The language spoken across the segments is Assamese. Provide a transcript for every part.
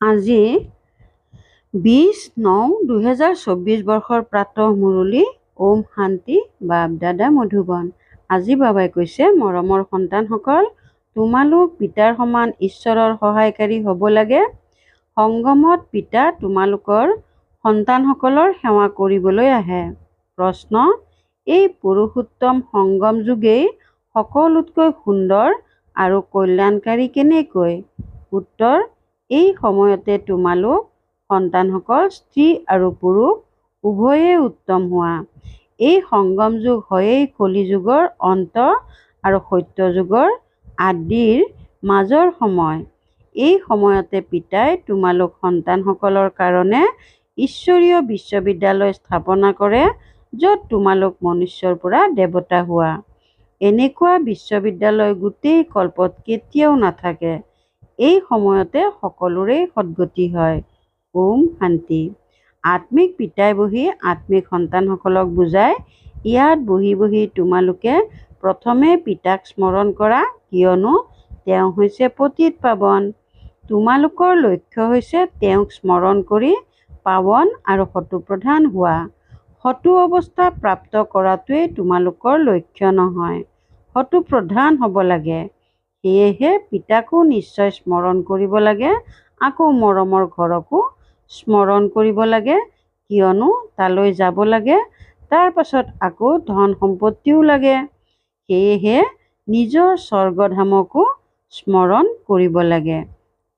আজি 20/9/2024 বৰ্ষৰ প্ৰাতঃ মুৰলী। ওম শান্তি। বাপ দাদা মধুবন। আজি বাবাই কৈছে, মৰমৰ সন্তানসকল, তোমালোক পিতাৰ সমান ঈশ্বৰৰ সহায়কাৰী হ'ব লাগে। সংগমত পিতা তোমালোকৰ সন্তানসকলৰ সেৱা কৰিবলৈ আহে। প্ৰশ্ন: এই পুৰুষোত্তম সংগম যুগেই সকলোতকৈ সুন্দৰ আৰু কল্যাণকাৰী কেনেকৈ? উত্তৰ: এই সময়তে তোমালোক সন্তানসকল স্ত্ৰী আৰু পুৰুষ উভয়েই উত্তম হোৱা। এই সংগম যুগ হয়েই কলি যুগৰ অন্ত আৰু সত্য যুগৰ আদিৰ মাজৰ সময়। এই সময়তে পিতাই তোমালোক সন্তানসকলৰ কাৰণে ঈশ্বৰীয় বিশ্ববিদ্যালয় স্থাপনা কৰে, য'ত তোমালোক মনুষ্যৰ পৰা দেৱতা হোৱা। এনেকুৱা বিশ্ববিদ্যালয় গোটেই কল্পত কেতিয়াও নাথাকে। এই সময়তে সকলোৰে সদ্গতি হয়। ওম শান্তি। আত্মিক পিতাই বহি আত্মিক সন্তানসকলক বুজায়, ইয়াত বহি বহি তোমালোকে প্ৰথমে পিতাক স্মৰণ কৰা, কিয়নো তেওঁ হৈছে পতিত পাৱন। তোমালোকৰ লক্ষ্য হৈছে তেওঁক স্মৰণ কৰি পাৱন আৰু সতোপ্ৰধান হোৱা। সতো অৱস্থা প্ৰাপ্ত কৰাটোৱেই তোমালোকৰ লক্ষ্য নহয়, সতোপ্ৰধান হ'ব লাগে। সেয়েহে পিতাকো নিশ্চয় স্মৰণ কৰিব লাগে, আকৌ মৰমৰ ঘৰকো স্মৰণ কৰিব লাগে, কিয়নো তালৈ যাব লাগে, তাৰ পাছত আকৌ ধন সম্পত্তিও লাগে। সেয়েহে নিজৰ স্বৰ্গধামকো স্মৰণ কৰিব লাগে,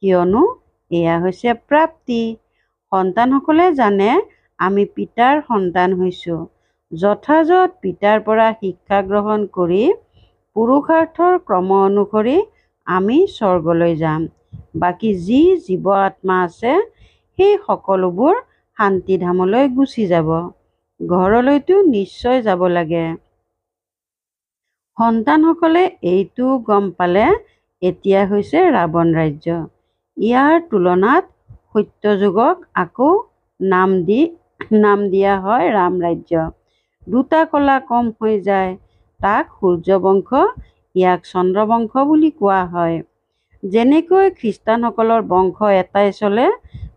কিয়নো এয়া হৈছে প্ৰাপ্তি। সন্তানসকলে জানে আমি পিতাৰ সন্তান হৈছোঁ। যথাযথ পিতাৰ পৰা শিক্ষা গ্ৰহণ কৰি পুৰুষাৰ্থৰ ক্ৰম অনুসৰি আমি স্বৰ্গলৈ যাম। বাকী যি জীৱ আত্মা আছে, সেই সকলোবোৰ শান্তিধামলৈ গুচি যাব। ঘৰলৈতো নিশ্চয় যাব লাগে। সন্তানসকলে এইটো গম পালে এতিয়া হৈছে ৰাৱণ ৰাজ্য। ইয়াৰ তুলনাত সত্যযুগক আকৌ নাম দিয়া হয় ৰাম ৰাজ্য। দুটা কলা কম হৈ যায়, তাক সূৰ্যবংশ, ইয়াক চন্দ্ৰবংশ বুলি কোৱা হয়। যেনেকৈ খ্ৰীষ্টানসকলৰ বংশ এটাই চলে,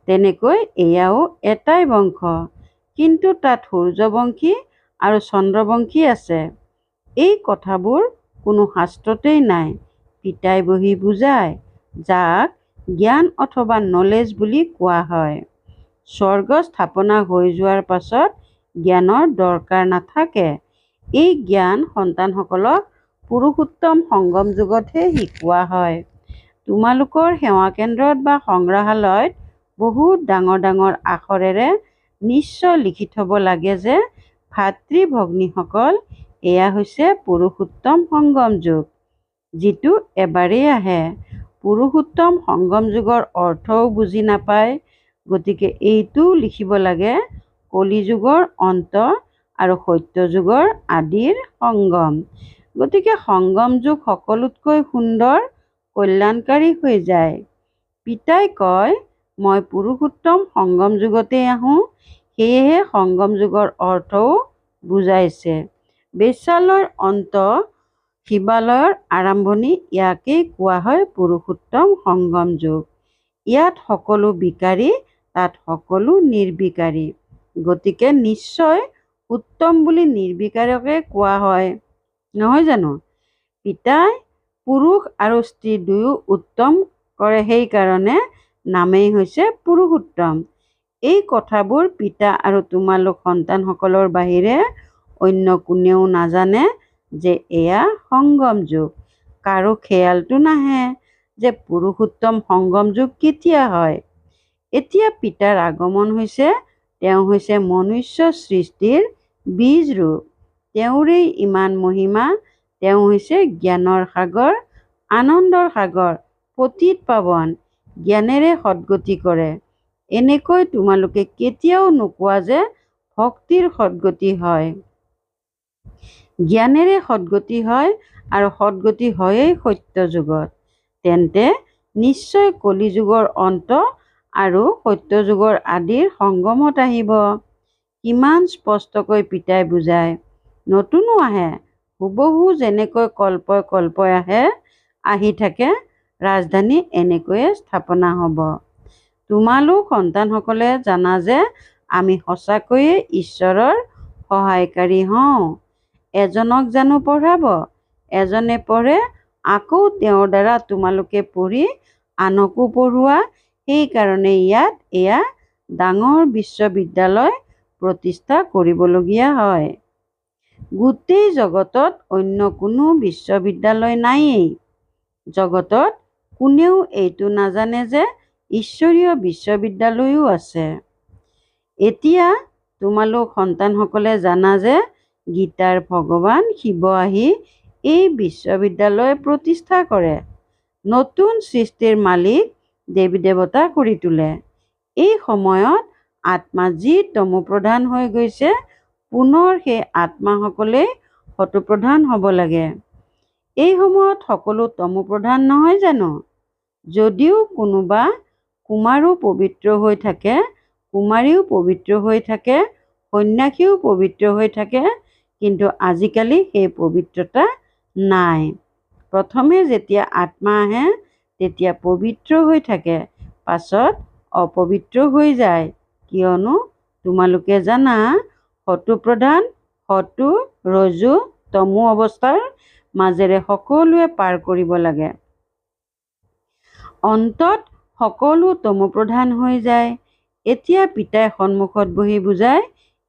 তেনেকৈ এয়াও এটাই বংশ, কিন্তু তাত সূৰ্যবংশী আৰু চন্দ্ৰবংশী আছে। এই কথাবোৰ কোনো শাস্ত্ৰতেই নাই। পিতাই বহি বুজায়, যাক জ্ঞান অথবা নলেজ বুলি কোৱা হয়। স্বৰ্গ স্থাপনা হৈ যোৱাৰ পাছত জ্ঞানৰ দৰকাৰ নাথাকে। এই জ্ঞান সন্তানসকলক পুৰুষোত্তম সংগম যুগতহে শিকোৱা হয়। তোমালোকৰ সেৱা কেন্দ্ৰত বা সংগ্ৰহালয়ত বহুত ডাঙৰ ডাঙৰ আখৰেৰে নিশ্চয় লিখি থব লাগে যে, ভাতৃ ভগ্নীসকল, এয়া হৈছে পুৰুষোত্তম সংগম যুগ, যিটো এবাৰেই আহে। পুৰুষোত্তম সংগম যুগৰ অৰ্থও বুজি নাপায়, গতিকে এইটোও লিখিব লাগে, কলি যুগৰ অন্ত আৰু সত্য যুগৰ আদিৰ সংগম। গতিকে সংগম যুগ সকলোতকৈ সুন্দৰ, কল্যাণকাৰী হৈ যায়। পিতাই কয়, মই পুৰুষোত্তম সংগম যুগতেই আহোঁ, সেয়েহে সংগম যুগৰ অৰ্থও বুজাইছে। বেশ্যালয়ৰ অন্ত, শিৱালয়ৰ আৰম্ভণি, ইয়াকেই কোৱা হয় পুৰুষোত্তম সংগম যুগ। ইয়াত সকলো বিকাৰী, তাত সকলো নিৰ্বিকাৰী। গতিকে নিশ্চয় উত্তম বুলি নিৰ্বিকাৰকে কোৱা হয়, নহয় জানো? পিতাই পুৰুষ আৰু স্ত্ৰী দুয়ো উত্তম কৰে, সেইকাৰণে নামেই হৈছে পুৰুষোত্তম। এই কথাবোৰ পিতা আৰু তোমালোক সন্তানসকলৰ বাহিৰে অন্য কোনেও নাজানে যে এয়া সংগম যুগ। কাৰো খেয়ালতো নাহে যে পুৰুষোত্তম সংগম যুগ কেতিয়া হয়। এতিয়া পিতাৰ আগমন হৈছে, তেওঁ হৈছে মনুষ্য সৃষ্টিৰ বীজ ৰূপ। তেওঁৰেই ইমান মহিমা। তেওঁ হৈছে জ্ঞানৰ সাগৰ, আনন্দৰ সাগৰ, পতিত পাৱন, জ্ঞানেৰে সদ্গতি কৰে। এনেকৈ তোমালোকে কেতিয়াও নোকোৱা যে ভক্তিৰ সদ্গতি হয়। জ্ঞানেৰে সদ্গতি হয় আৰু সদ্গতি হয়েই সত্য যুগত। তেন্তে নিশ্চয় কলি যুগৰ অন্ত আৰু সত্য যুগৰ আদিৰ সংগমত আহিব। কিমান স্পষ্টকৈ পিতাই বুজায়। নতুনো আহে, হুবহু যেনেকৈ কল্পই কল্পই আহি থাকে। ৰাজধানী এনেকৈয়ে স্থাপনা হ'ব। তোমালোক সন্তানসকলে জানা যে আমি সঁচাকৈয়ে ঈশ্বৰৰ সহায়কাৰী হওঁ। এজনক জানো পঢ়াব, এজনে পঢ়ে, আকৌ তেওঁৰ দ্বাৰা তোমালোকে পঢ়ি আনকো পঢ়োৱা। সেইকাৰণে ইয়াত এয়া ডাঙৰ বিশ্ববিদ্যালয় প্ৰতিষ্ঠা কৰিবলগীয়া হয়। গোটেই জগতত অন্য কোনো বিশ্ববিদ্যালয় নায়েই। জগতত কোনেও এইটো নাজানে যে ঈশ্বৰীয় বিশ্ববিদ্যালয়ো আছে। এতিয়া তোমালোক সন্তানসকলে জানা যে গীতাৰ ভগৱান শিৱ আহি এই বিশ্ববিদ্যালয় প্ৰতিষ্ঠা কৰে, নতুন সৃষ্টিৰ মালিক দেৱী দেৱতা কৰি তোলে। এই সময়ত আত্মা যি তমোপ্ৰধান হৈ গৈছে, পুনৰ সেই আত্মাসকলেই সতোপ্ৰধান হ'ব লাগে। এই সময়ত সকলো তমোপ্ৰধান নহয় জানো? যদিও কোনোবা কুমাৰো পবিত্ৰ হৈ থাকে, কুমাৰীও পবিত্ৰ হৈ থাকে, সন্ন্যাসীও পবিত্ৰ হৈ থাকে, কিন্তু আজিকালি সেই পবিত্ৰতা নাই। প্ৰথমে যেতিয়া আত্মা আহে তেতিয়া পবিত্ৰ হৈ থাকে, পাছত অপবিত্ৰ হৈ যায়। কিয়নো তোমালোকে জানা সতোপ্ৰধান, সতো, ৰজো, তমো অৱস্থাৰ মাজেৰে সকলোৱে পাৰ কৰিব লাগে। অন্তত সকলো তমোপ্ৰধান হৈ যায়। এতিয়া পিতাই সন্মুখত বহি বুজায়,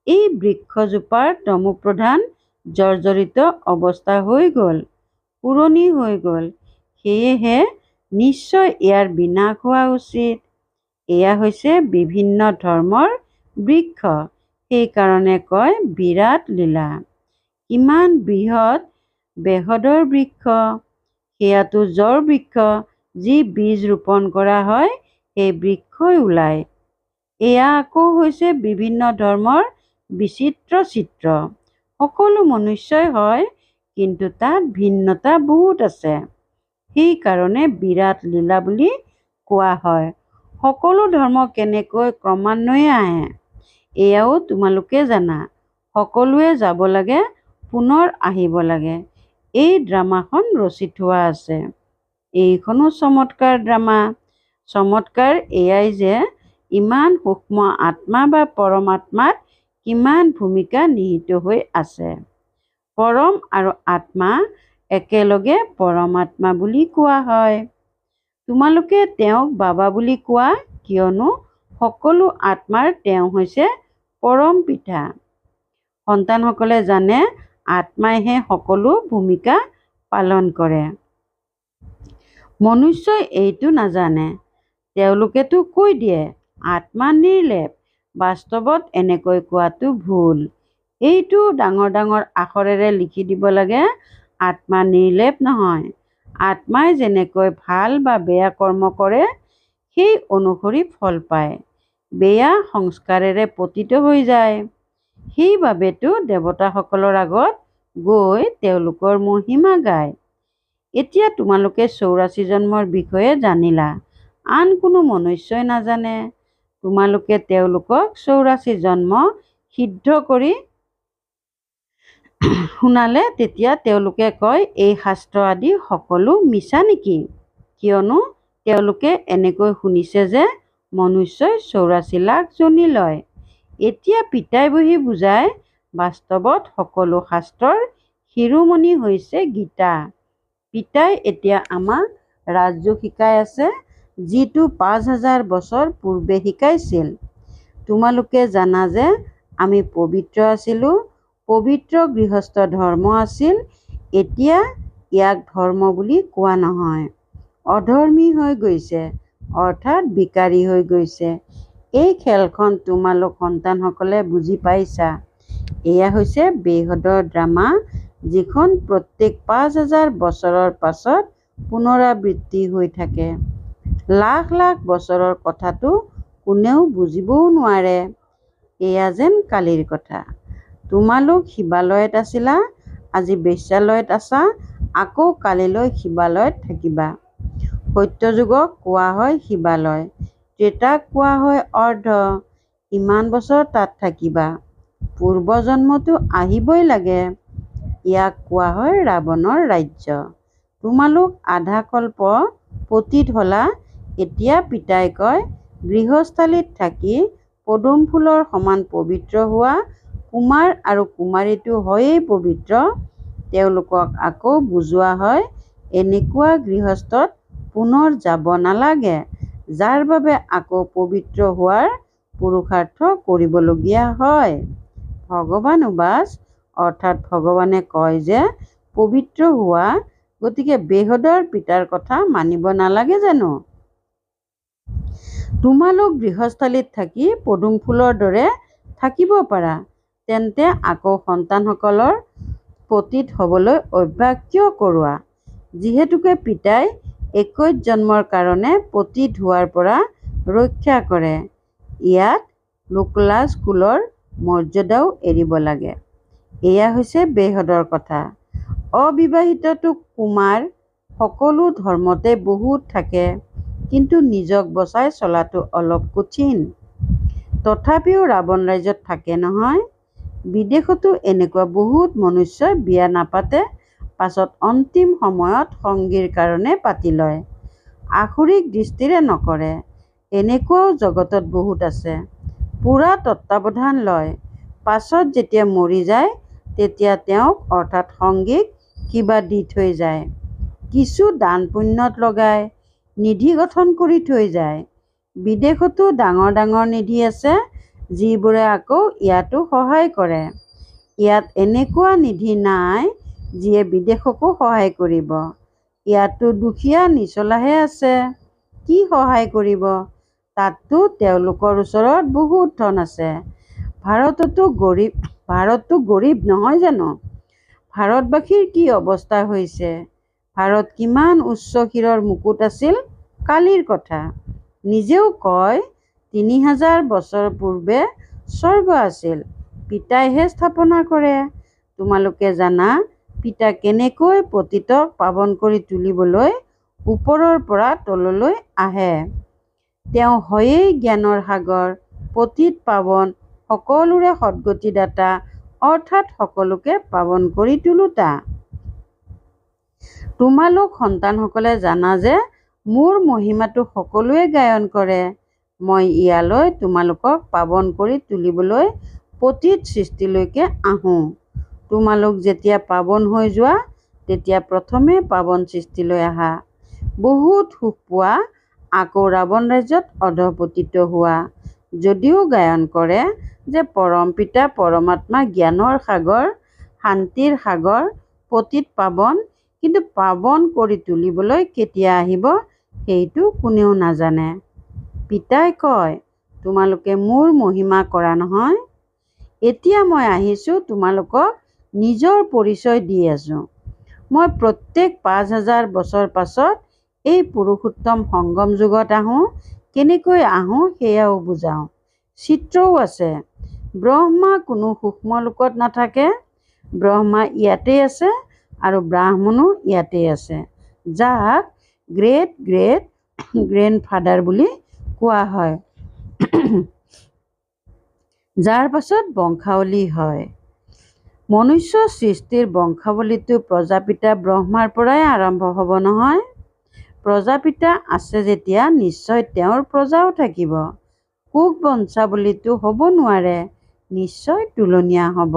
এই বৃক্ষজোপাৰ তমোপ্ৰধান জৰ্জৰিত অৱস্থা হৈ গ'ল, পুৰণি হৈ গ'ল, সেয়েহে নিশ্চয় ইয়াৰ বিনাশ হোৱা উচিত। এয়া হৈছে বিভিন্ন ধৰ্মৰ বৃক্ষ, সেইকাৰণে কয় বিৰাট লীলা। কিমান বৃহৎ বেহদৰ বৃক্ষ! সেয়াতো জৰ বৃক্ষ, যি বীজ ৰোপণ কৰা হয় সেই বৃক্ষই ওলায়। এয়া আকৌ হৈছে বিভিন্ন ধৰ্মৰ বিচিত্ৰ চিত্ৰ। সকলো মনুষ্যই হয়, কিন্তু তাত ভিন্নতা বহুত আছে। সেইকাৰণে বিৰাট লীলা বুলি কোৱা হয়। সকলো ধৰ্ম কেনেকৈ ক্ৰমান্বয়ে আহে, এয়াও তোমালোকে জানা। সকলোৱে যাব লাগে, পুনৰ আহিব লাগে। এই ড্ৰামাখন ৰচি থোৱা আছে। এইখনো চমৎকাৰ ড্ৰামা। চমৎকাৰ এয়াই যে ইমান সূক্ষ্ম আত্মা বা পৰমাত্মাত কিমান ভূমিকা নিহিত হৈ আছে। পৰম আৰু আত্মা একেলগে পৰমাত্মা বুলি কোৱা হয়। তোমালোকে তেওঁক বাবা বুলি কোৱা, কিয়নো সকলো আত্মাৰ তেওঁ হৈছে পৰম পিতা। সন্তানসকলে জানে আত্মাইহে সকলো ভূমিকা পালন কৰে। মনুষ্যই এইটো নাজানে। তেওঁলোকেতো কৈ দিয়ে আত্মা নিৰ্লেপ। বাস্তৱত এনেকৈ কোৱাটো ভুল। এইটো ডাঙৰ ডাঙৰ আখৰেৰে লিখি দিব লাগে, আত্মা নিৰ্লেপ নহয়। আত্মাই যেনেকৈ ভাল বা বেয়া কৰ্ম কৰে, সেই অনুসৰি ফল পায়। বেয়া সংস্কাৰেৰে পতিত হৈ যায়। সেইবাবেতো দেৱতাসকলৰ আগত গৈ তেওঁলোকৰ মহিমা গায়। এতিয়া তোমালোকে 84 জন্মৰ বিষয়ে জানিলা, আন কোনো মনুষ্যই নাজানে। তোমালোকে তেওঁলোকক 84 জন্ম সিদ্ধ কৰি শুনালে তেতিয়া তেওঁলোকে কয়, এই শাস্ত্ৰ আদি সকলো মিছা নেকি? কিয়নো তেওঁলোকে এনেকৈ শুনিছে যে মনুষ্যই 84 লাখ জনী লয়। এতিয়া পিতাই বহি বুজায়, বাস্তৱত সকলো শাস্ত্ৰৰ শিৰোমণি হৈছে গীতা। পিতাই এতিয়া আমাক ৰাজযোগ শিকাই আছে, যিটো 5000 বছৰ পূৰ্বে শিকাইছিল। তোমালোকে জানা যে আমি পবিত্ৰ আছিলোঁ, পবিত্ৰ গৃহস্থ ধৰ্ম আছিল। এতিয়া ইয়াক ধৰ্ম বুলি কোৱা নহয়, অধৰ্মী হৈ গৈছে, অৰ্থাৎ বিকাৰী হৈ গৈছে। এই খেলখন তোমালোক সন্তানসকলে বুজি পাইছা। এয়া হৈছে বেহদৰ ড্ৰামা, যিখন প্ৰত্যেক 5000 বছৰৰ পাছত পুনৰাবৃত্তি হৈ থাকে। লাখ লাখ বছৰৰ কথাটো কোনেও বুজিবও নোৱাৰে। এয়া যেন কালিৰ কথা। তোমালোক শিৱালয়ত আছিলা, আজি বেশ্যালয়ত আছা, আকৌ কালিলৈ শিৱালয়ত থাকিবা। সত্যযুগক কোৱা হয় শিৱালয়, ত্ৰেতাক কোৱা হয় অৰ্ধ। ইমান বছৰ তাত থাকিবা, পূৰ্বজন্মতো আহিবই লাগে। ইয়াক কোৱা হয় ৰাৱণৰ ৰাজ্য। তোমালোক আধা কল্প পতিত হ'লা। এতিয়া পিতাই কয় গৃহস্থালীত থাকি পদুম ফুলৰ সমান পবিত্ৰ হোৱা কুমাৰ আৰু কুমাৰীটো হয়েই পবিত্ৰ, তেওঁলোকক আকৌ বুজোৱা হয়, এনেকুৱা গৃহস্থত পুনৰ যাব নালাগে, যাৰ বাবে আকৌ পবিত্ৰ হোৱাৰ পুৰুষাৰ্থ কৰিবলগীয়া হয়। ভগৱানুবাচ অৰ্থাৎ ভগৱানে কয় যে পবিত্ৰ হোৱা, গতিকে বেহদৰ পিতাৰ কথা মানিব নালাগে জানো? তোমালোক গৃহস্থালীত থাকি পদুম ফুলৰ দৰে থাকিব পাৰা, তেন্তে আকৌ সন্তানসকলৰ পতিত হ'বলৈ অভ্যাস কিয় কৰোৱা? যিহেতুকে পিতাই 21 জন্মৰ কাৰণে পতিত হোৱাৰ পৰা ৰক্ষা কৰে। ইয়াত লোকলাজ কুলৰ মৰ্যাদাও এৰিব লাগে। এয়া হৈছে বেহদৰ কথা। অবিবাহিতটো কুমাৰ সকলো ধৰ্মতে বহুত থাকে, কিন্তু নিজক বচাই চলাটো অলপ কঠিন। তথাপিও ৰাৱণ ৰাজ্যত থাকে নহয়। বিদেশতো এনেকুৱা বহুত মনুষ্যই বিয়া নাপাতে, পাছত অন্তিম সময়ত সংগীৰ কাৰণে পাতি লয়। আসুৰিক দৃষ্টিৰে নকৰে, এনেকুৱাও জগতত বহুত আছে। পুৰা তত্ত্বাৱধান লয়, পাছত যেতিয়া মৰি যায় তেতিয়া তেওঁক অৰ্থাৎ সংগীক কিবা দি থৈ যায়, কিছু দান পুণ্যত লগায়, নিধি গঠন কৰি থৈ যায়। বিদেশতো ডাঙৰ ডাঙৰ নিধি আছে, যিবোৰে আকৌ ইয়াতো সহায় কৰে। ইয়াত এনেকুৱা নিধি নাই যিয়ে বিদেশকো সহায় কৰিব। ইয়াতো দুখীয়া নিচলাহে আছে, কি সহায় কৰিব? তাততো তেওঁলোকৰ ওচৰত বহুত ধন আছে। ভাৰততো গৰীব নহয় জানো? ভাৰতবাসীৰ কি অৱস্থা হৈছে? ভাৰত কিমান উচ্চ শিৰৰ মুকুট আছিল কালিৰ কথা। নিজেও কয় 3000 বছৰ পূৰ্বে স্বৰ্গ আছিল, পিতাইহে স্থাপনা কৰে। তোমালোকে জানা পিতা কেনেকৈ পতিতক পাৱন কৰি তুলিবলৈ ওপৰৰ পৰা তললৈ আহে। তেওঁ হয়েই জ্ঞানৰ সাগৰ, পতিত পাৱন, সকলোৰে সদ্গতিদাতা, অৰ্থাৎ সকলোকে পাৱন কৰি তোলোতা। তোমালোক সন্তানসকলে জানা যে মোৰ মহিমাটো সকলোৱে গায়ন কৰে। মই ইয়ালৈ তোমালোকক পাৱন কৰি তুলিবলৈ পতিত সৃষ্টিলৈকে আহোঁ। তোমালোক যেতিয়া পাৱন হৈ যোৱা, তেতিয়া প্ৰথমে পাৱন সৃষ্টিলৈ আহা। বহুত সুখ পোৱা, আকৌ ৰাৱণ ৰাজ্যত অধঃপতিত হোৱা। যদিও গায়ন কৰে যে পৰম পিতা পৰমাত্মা জ্ঞানৰ সাগৰ, শান্তিৰ সাগৰ, পতিত পাৱন, কিন্তু পাৱন কৰি তুলিবলৈ কেতিয়া আহিব সেইটো কোনেও নাজানে। পিতাই কয়, তোমালোকে মোৰ মহিমা কৰা নহয়। এতিয়া মই আহিছোঁ, তোমালোকক নিজৰ পৰিচয় দি আছোঁ। মই প্ৰত্যেক 5000 বছৰ পাছত এই পুৰুষোত্তম সংগম যুগত আহোঁ। কেনেকৈ আহোঁ সেয়াও বুজাওঁ। চিত্ৰও আছে। ব্ৰহ্মা কোনো সূক্ষ্ম লোকত নাথাকে। ব্ৰহ্মা ইয়াতেই আছে আৰু ব্ৰাহ্মণো ইয়াতেই আছে, যাক গ্ৰেট গ্ৰেট গ্ৰেণ্ডফাদাৰ বুলি কোৱা হয়, যাৰ পাছত বংশাৱলী হয়। মনুষ্য সৃষ্টিৰ বংশাৱলীটো প্ৰজাপিতা ব্ৰহ্মাৰ পৰাই আৰম্ভ হ'ব নহয়। প্ৰজাপিতা আছে যেতিয়া নিশ্চয় তেওঁৰ প্ৰজাও থাকিব। কোক বংশাৱলীটো হ'ব নোৱাৰে, নিশ্চয় তুলনীয়া হ'ব।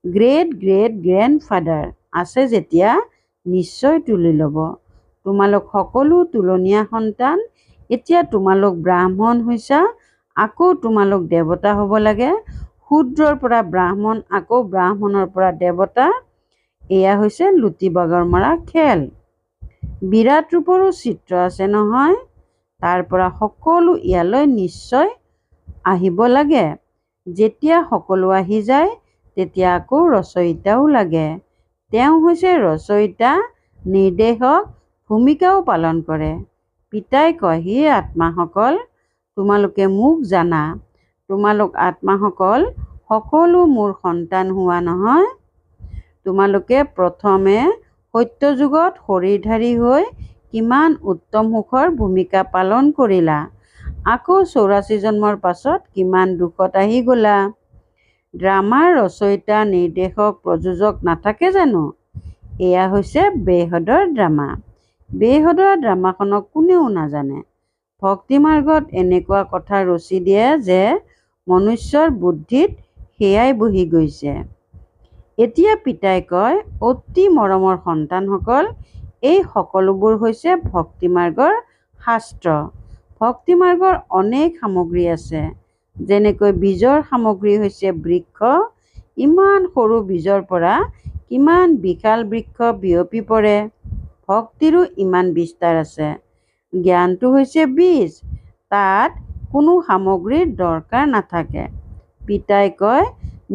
গ্ৰেট গ্ৰেট গ্ৰেণ্ডফাদাৰ আছে যেতিয়া নিশ্চয় তুলি ল'ব। তোমালোক সকলো তুলনীয়া সন্তান। এতিয়া তোমালোক ব্ৰাহ্মণ হৈছা, আকৌ তোমালোক দেৱতা হ'ব লাগে। শূদ্ৰৰ পৰা ব্ৰাহ্মণ, আকৌ ব্ৰাহ্মণৰ পৰা দেৱতা। এয়া হৈছে লুটি বাগৰ মৰা খেল। বিৰাট ৰূপৰো চিত্ৰ আছে নহয়। তাৰ পৰা সকলো ইয়ালৈ নিশ্চয় আহিব লাগে। যেতিয়া সকলো আহি যায়, তেতিয়া আকৌ ৰচয়িতাও লাগে। তেওঁ হৈছে ৰচয়িতা, নিৰ্দেশক, ভূমিকাও পালন কৰে। পিতাই কয়, হে আত্মাসকল, তোমালোকে মোক জানা। তোমালোক আত্মাসকল সকলো মোৰ সন্তান হোৱা নহয়। তোমালোকে প্ৰথমে সত্যযুগত শৰীৰধাৰী হৈ কিমান উত্তম সুখৰ ভূমিকা পালন কৰিলা, আকৌ 84 জন্মৰ পাছত কিমান দুখত আহি গ'লা। ড্ৰামাৰ ৰচয়িতা, নিৰ্দেশক, প্ৰযোজক নাথাকে জানো? এয়া হৈছে বেহদৰ ড্ৰামা। বেহদৰ ড্ৰামাখনক কোনেও নাজানে। ভক্তিমাৰ্গত এনেকুৱা কথা ৰচি দিয়ে যে মনুষ্যৰ বুদ্ধিত সেয়াই বহি গৈছে। এতিয়া পিতাই কয়, অতি মৰমৰ সন্তানসকল, এই সকলোবোৰ হৈছে ভক্তিমাৰ্গৰ শাস্ত্ৰ। ভক্তিমাৰ্গৰ অনেক সামগ্ৰী আছে। যেনেকৈ বীজৰ সামগ্ৰী হৈছে বৃক্ষ। ইমান সৰু বীজৰ পৰা কিমান বিশাল বৃক্ষ বিয়পি পৰে। ভক্তিৰো ইমান বিস্তাৰ আছে। জ্ঞানটো হৈছে বীজ, তাত কোনো সামগ্ৰীৰ দৰকাৰ নাথাকে। পিতাই কয়,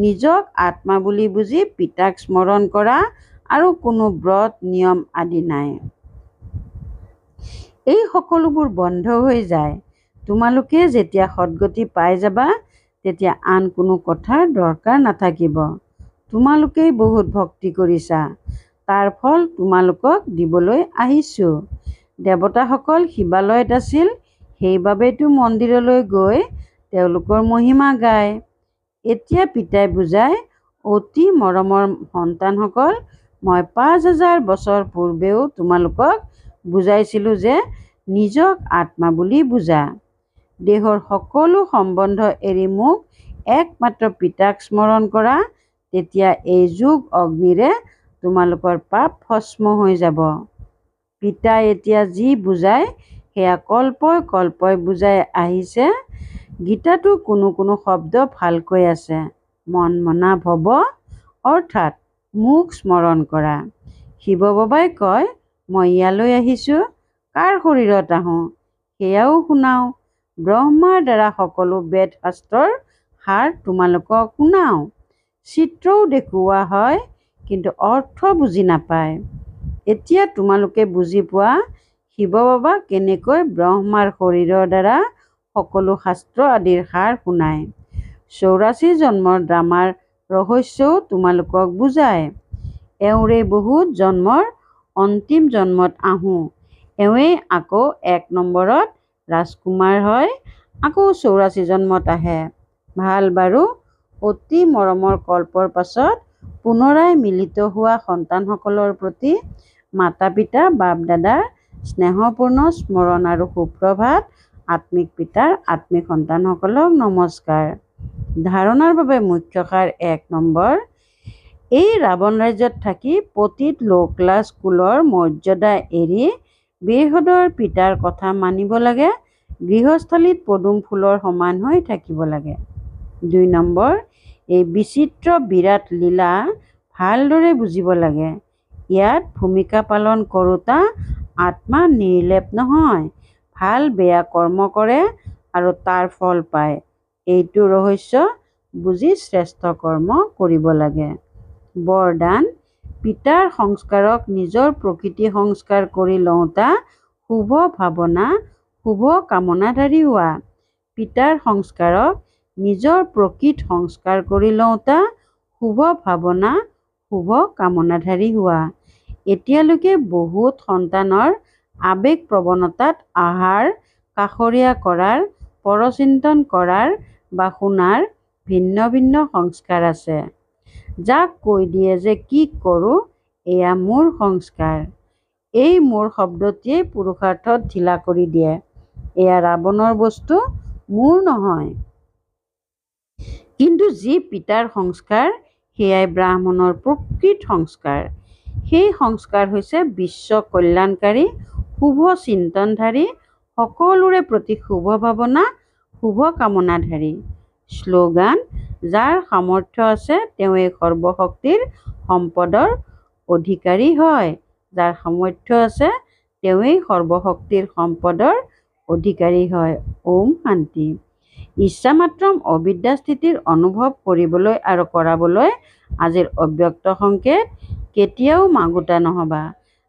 নিজক আত্মা বুলি বুজি পিতাক স্মৰণ কৰা আৰু কোনো ব্ৰত নিয়ম আদি নাই। এই সকলোবোৰ বন্ধ হৈ যায়। তোমালোকে যেতিয়া সদ্গতি পাই যাবা, তেতিয়া আন কোনো কথাৰ দৰকাৰ নাথাকিব। তোমালোকেই বহুত ভক্তি কৰিছা, তাৰ ফল তোমালোকক দিবলৈ আহিছোঁ। দেৱতাসকল শিৱালয়ত আছিল, সেইবাবেতো মন্দিৰলৈ গৈ তেওঁলোকৰ মহিমা গায়। এতিয়া পিতাই বুজায়, অতি মৰমৰ সন্তানসকল, মই ৫,০০০ বছৰ পূৰ্বেও তোমালোকক বুজাইছিলোঁ যে নিজক আত্মা বুলি বুজা। দেহৰ সকলো সম্বন্ধ এৰি মোক একমাত্ৰ পিতাক স্মৰণ কৰা, তেতিয়া এই যোগ অগ্নিৰে তোমালোকৰ পাপ ভস্ম হৈ যাব। পিতাই এতিয়া যি বুজায় সেয়া কল্পই কল্পই বুজাই আহিছে। গীতাতো কোনো কোনো শব্দ ভালকৈ আছে। মন মনা ভৱ অৰ্থাৎ মোক স্মৰণ কৰা। শিৱ বাবাই কয়, মই ইয়ালৈ আহিছোঁ, কাৰ শৰীৰত আহোঁ সেয়াও শুনাওঁ। ব্ৰহ্মাৰ দ্বাৰা সকলো বেদ শাস্ত্ৰৰ সাৰ তোমালোকক শুনাওঁ। চিত্ৰও দেখুওৱা হয়, কিন্তু অৰ্থ বুজি নাপায়। এতিয়া তোমালোকে বুজি পোৱা শিৱ বাবা কেনেকৈ ব্ৰহ্মাৰ শৰীৰৰ দ্বাৰা সকলো শাস্ত্ৰ আদিৰ সাৰ শুনায়। ৮৪ জন্মৰ ড্ৰামাৰ ৰহস্যও তোমালোকক বুজায়। এওঁৰে বহুত জন্মৰ অন্তিম জন্মত আহোঁ। এওঁৱেই আকৌ ১ নম্বৰত ৰাজকুমাৰ হয়, আকৌ ৮৪ জন্মত আহে। ভাল বাৰু, অতি মৰমৰ কল্পৰ পাছত পুনৰাই মিলিত হোৱা সন্তানসকলৰ প্ৰতি মাতা পিতা বাপ দাদাৰ স্নেহপূৰ্ণ স্মৰণ আৰু সুপ্ৰভাত। আত্মিক পিতাৰ আত্মিক সন্তানসকলক নমস্কাৰ। ধাৰণাৰ বাবে মুখ্য সাৰ ১ নম্বৰ। এই ৰাৱণ ৰাজ্যত থাকি পতিত ল'-ক্লাছ কুলৰ মৰ্যাদা এৰি বৃহদৰ পিতাৰ কথা মানিব লাগে। গৃহস্থালীত পদুম ফুলৰ সমান হৈ থাকিব লাগে। ২ নম্বৰ, এই বিচিত্ৰ বিৰাট লীলা ভালদৰে বুজিব লাগে। ইয়াত ভূমিকা পালন কৰোঁতা আত্মা নিৰ্লেপ নহয়, ভাল বেয়া কৰ্ম কৰে আৰু তাৰ ফল পায়। এইটো ৰহস্য বুজি শ্ৰেষ্ঠ কৰ্ম কৰিব লাগে। বৰদান, পিতাৰ সংস্কাৰক নিজৰ প্ৰকৃতি সংস্কাৰ কৰি লওঁতা শুভ ভাৱনা শুভ কামনাধাৰী হোৱা। পিতাৰ সংস্কাৰক নিজৰ প্ৰকৃত সংস্কাৰ কৰি লওঁতা শুভ ভাৱনা শুভ কামনাধাৰী হোৱা। এতিয়ালৈকে বহুত সন্তানৰ আৱেগ প্ৰৱণতাত আহাৰ কাষৰীয়া কৰাৰ, পৰচিন্তন কৰাৰ বা শুনাৰ ভিন্ন ভিন্ন সংস্কাৰ আছে। যাক কৈ দিয়ে যে কি কৰোঁ, এয়া মোৰ সংস্কাৰ। এই মোৰ শব্দটিয়েই পুৰুষাৰ্থত ঢিলা কৰি দিয়ে। এয়া ৰাৱণৰ বস্তু, মোৰ নহয়। কিন্তু যি পিতাৰ সংস্কাৰ, সেয়াই ব্ৰাহ্মণৰ প্ৰকৃত সংস্কাৰ। সেই সংস্কাৰ হৈছে বিশ্ব কল্যাণকাৰী শুভ চিন্তনধাৰী, সকলোৰে প্ৰতি শুভ ভাৱনা শুভ কামনাধাৰী। শ্লোগান, যাৰ সামৰ্থ্য আছে তেওঁৱেই সৰ্বশক্তিৰ সম্পদৰ অধিকাৰী হয়। যাৰ সামৰ্থ্য আছে তেওঁৱেই সৰ্বশক্তিৰ সম্পদৰ অধিকাৰী হয়। ওম শান্তি। ইচ্ছামাত্ৰম অবিদ্যা স্থিতিৰ অনুভৱ কৰিবলৈ আৰু কৰাবলৈ আজিৰ অব্যক্ত সংকেত। কেতিয়াও মাগোতা নহবা।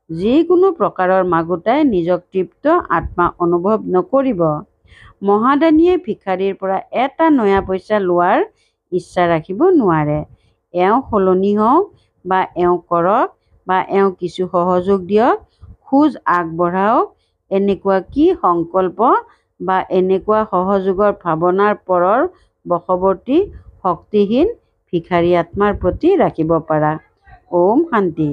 যিকোনো প্ৰকাৰৰ মাগোতাই নিজক তৃপ্ত আত্মা অনুভৱ নকৰিব। মহাদানীয়ে ভিক্ষাৰীৰ পৰা এটা নয়া পইচা লোৱাৰ ইচ্ছা ৰাখিব নোৱাৰে। এওঁ সলনি হওক বা এওঁ কৰক বা এওঁ কিছু সহযোগ দিয়ক, খোজ আগবঢ়াওক, এনেকুৱা কি সংকল্প বা এনেকুৱা সহযোগৰ ভাৱনাৰ পৰৰ বশৱৰ্তী শক্তিহীন ভিক্ষাৰী আত্মাৰ প্ৰতি ৰাখিব পাৰা। ওম শান্তি।